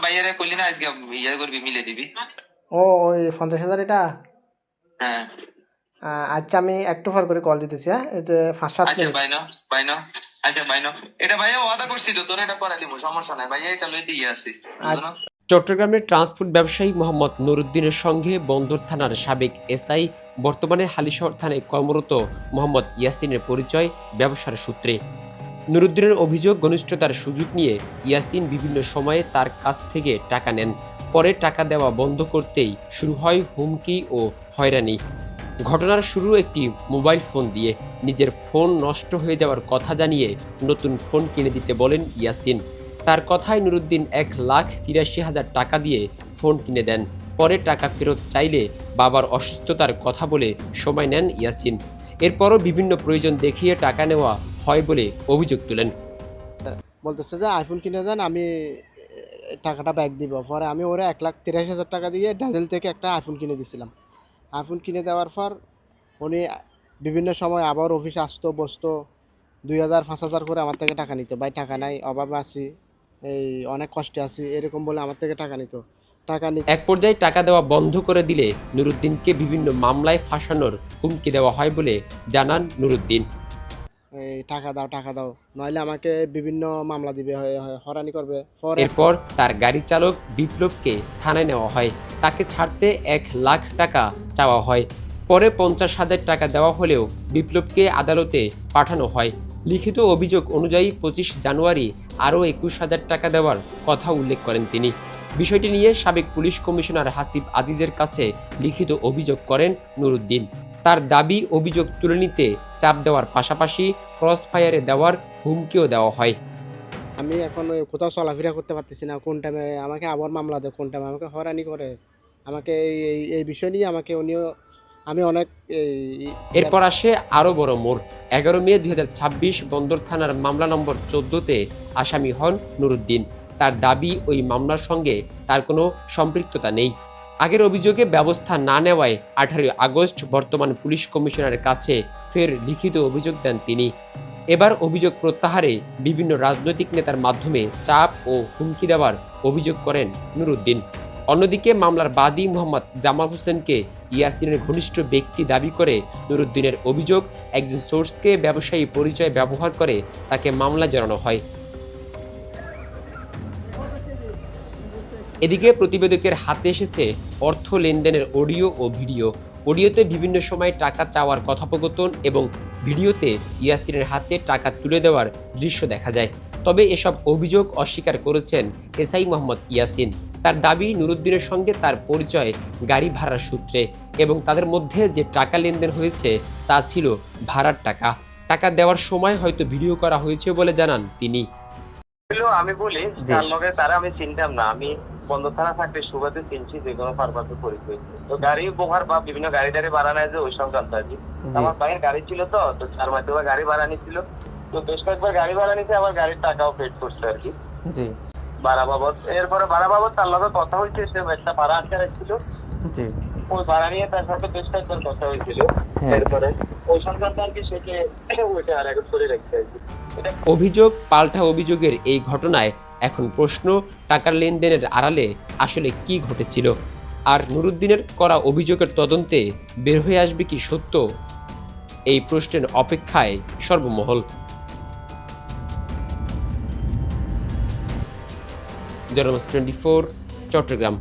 ভাইয়ারে কইলি না আজকে ইয়ে করবি মিলে দিবি। ও ওই 50,000 এটা। হ্যাঁ আচ্ছা আমি একটু পর করে কল দিতেছি। হ্যাঁ এই যে 5-7 মিনিট। ভাই নাও ভাই নাও। ভাই নাও, এটা ভাইয়া ওয়াদা করছি তো তোর এটা করে দিব, সমস্যা নাই ভাইয়া, এটা লইতে ইয়ে আছি বুঝলো। চট্টগ্রামের ট্রান্সপোর্ট ব্যবসায়ী মোহাম্মদ নুরুদ্দিনের সঙ্গে বন্দর থানার সাবেক এসআই, বর্তমানে হালিশহর থানায় কর্মরত মোহাম্মদ ইয়াসিনের পরিচয় ব্যবসার সূত্রে। নুরুদ্দিনের অভিযোগ, ঘনিষ্ঠতার সুযোগ নিয়ে ইয়াসিন বিভিন্ন সময়ে তার কাছ থেকে টাকা নেন। পরে টাকা দেওয়া বন্ধ করতেই শুরু হয় হুমকি ও হয়রানি। ঘটনার শুরু একটি মোবাইল ফোন দিয়ে। নিজের ফোন নষ্ট হয়ে যাওয়ার কথা জানিয়ে নতুন ফোন কিনে দিতে বলেন ইয়াসিন। তার কথায় নুরুদ্দিন 1,83,000 টাকা দিয়ে ফোন কিনে দেন। পরে টাকা ফেরত চাইলে বাবার অসুস্থতার কথা বলে সময় নেন ইয়াসিন। এরপরও বিভিন্ন প্রয়োজন দেখিয়ে টাকা নেওয়া হয় বলে অভিযোগ তোলেন। বলতেছে যে আইফোন কিনে দেন, আমি টাকাটা ব্যাক দিব। পরে আমি ওরা 1,83,000 টাকা দিয়ে ডাজেল থেকে একটা আইফোন কিনে দিয়েছিলাম। আইফোন কিনে দেওয়ার পর উনি বিভিন্ন সময় আবার অফিসে আসতো, বসতো, 2,000 5,000 করে আমার থেকে টাকা নিত। ভাই টাকা নাই, অভাবে আছি, এই অনেক কষ্টে আছি, এরকম বলে আমার থেকে টাকা নিত। এক পর্যায়ে টাকা দেওয়া বন্ধ করে দিলে নুরুদ্দিনকে বিভিন্ন মামলায় ফাঁসানোর হুমকি দেওয়া হয় বলে জানান নুরুদ্দিন। এই টাকা দাও, নইলে আমাকে বিভিন্ন মামলা দিবে, হয়রানি করবে। এরপর তার গাড়ি চালক বিপ্লবকে থানায় নেওয়া হয়। তাকে ছাড়তে 1,00,000 টাকা চাওয়া হয়। পরে 50,000 টাকা দেওয়া হলেও বিপ্লবকে আদালতে পাঠানো হয়। লিখিত অভিযোগ অনুযায়ী 25 জানুয়ারি আরও 21,000 টাকা দেওয়ার কথা উল্লেখ করেন তিনি। বিষয়টি নিয়ে সাবেক পুলিশ কমিশনার হাসিব আজিজের কাছে লিখিত অভিযোগ করেন নুরুদ্দিন। তার দাবি, অভিযোগ তুলে নিতে চাপ দেওয়ার পাশাপাশি ক্রসফায়ারে দেওয়ার হুমকিও দেওয়া হয়। আমি এখন কোথাও চলাফেরা করতে পারতেছি না, কোন টাইমে আমাকে আবার মামলা দেয়, কোন টাইমে আমাকে হয়রানি করে। আমাকে এই বিষয় নিয়ে আমাকে উনিও, আমি অনেক এরপর আসে আরও বড় মোড়। 11 মে 2026 বন্দর থানার মামলা নম্বর 14-তে আসামি হন নুরুদ্দিন। তার দাবি, ওই মামলার সঙ্গে তার কোনো সম্পৃক্ততা নেই। আগের অভিযোগে ব্যবস্থা না নেওয়ায় 18 আগস্ট বর্তমান পুলিশ কমিশনারের কাছে ফের লিখিত অভিযোগ দেন তিনি। এবার অভিযোগ প্রত্যাহারে বিভিন্ন রাজনৈতিক নেতার মাধ্যমে চাপ ও হুমকি দেওয়ার অভিযোগ করেন নুরুদ্দিন। অন্যদিকে মামলার বাদী মোহাম্মদ জামাল হোসেনকে ইয়াসিনের ঘনিষ্ঠ ব্যক্তি দাবি করে নুরুদ্দিনের অভিযোগ, একজন সোর্সকে ব্যবসায়ী পরিচয় ব্যবহার করে তাকে মামলা জড়ানো হয়। এদিকে প্রতিবেদকের হাতে এসেছে অর্থ লেনদেনের অডিও ও ভিডিও। অডিওতে বিভিন্ন সময় টাকা চাওয়ার কথোপকথন এবং ভিডিওতে ইয়াসিনের হাতে টাকা তুলে দেওয়ার দৃশ্য দেখা যায়। তবে এসব অভিযোগ অস্বীকার করেছেন এসআই মোহাম্মদ ইয়াসিন। তার দাবি, নুরুদ্দিনের সঙ্গে তার পরিচয় গাড়ি ভাড়ার সূত্রে এবং তাদের মধ্যে যে টাকা লেনদেন হয়েছে তা ছিল ভাড়ার টাকা। টাকা দেওয়ার সময় হয়তো ভিডিও করা হয়েছে বলে জানান তিনি। আমি বলি তার লগে তারা আমি চিনতাম না, আমি বন্দর থানা থাকতে সুবাদে চিনছি যে কোনো পারপাসে পরিচয়। তো গাড়ি বোহার বা বিভিন্ন গাড়ি টাড়ি ভাড়া নেয় যে ওই সংক্রান্ত আর কি। আমার ভাইয়ের গাড়ি ছিল তো তার মাধ্যমে গাড়ি ভাড়া নিচ্ছিল। তো বেশ কয়েকবার গাড়ি ভাড়া নিচ্ছে, আবার গাড়ির টাকাও পেড করছে আর কি ভাড়া বাবদ। এরপরে ভাড়া বাবদ তার লগে কথা হয়েছে, সে একটা ভাড়া আটকে রাখছিল, ওই ভাড়া নিয়ে তার সাথে বেশ কয়েকবার কথা হয়েছিল। এরপরে ওই সংক্রান্ত আর কি সেকে ওইটা আর রেকর্ড করে রাখছে আর কি। অভিযোগ পাল্টা অভিযোগের এই ঘটনায় এখন প্রশ্ন, টাকার লেনদেনের আড়ালে আসলে কি ঘটেছিল? আর নুরুদ্দিনের করা অভিযোগের তদন্তে বের হয়ে আসবে কি সত্য? এই প্রশ্নের অপেক্ষায় সর্বমহল। জনমত 24, চট্টগ্রাম।